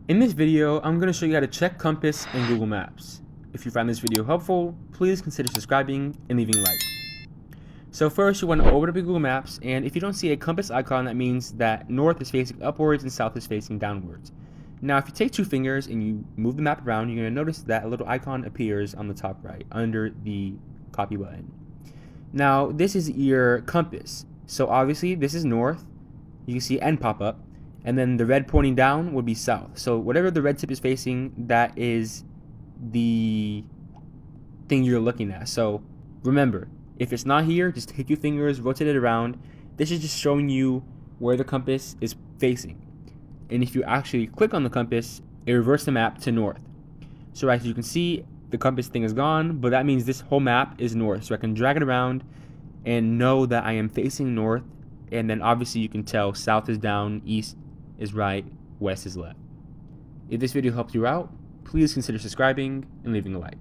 In this video, I'm going to show you how to check compass in Google Maps. If you found this video helpful, please consider subscribing and leaving a like. So first, you want to open up your Google Maps, and if you don't see a compass icon, that means that north is facing upwards and south is facing downwards. Now, if you take two fingers and you move the map around, you're going to notice that a little icon appears on the top right under the copy button. Now, this is your compass. So obviously, this is north. You can see N pop up. And then the red pointing down would be south. So whatever the red tip is facing, that is the thing you're looking at. So remember, if it's not here, just take your fingers, rotate it around. This is just showing you where the compass is facing. And if you actually click on the compass, it reverts the map to north. So as you can see, the compass thing is gone, but that means this whole map is north. So I can drag it around and know that I am facing north. And then obviously you can tell south is down, east is right, west is left. If this video helped you out, please consider subscribing and leaving a like.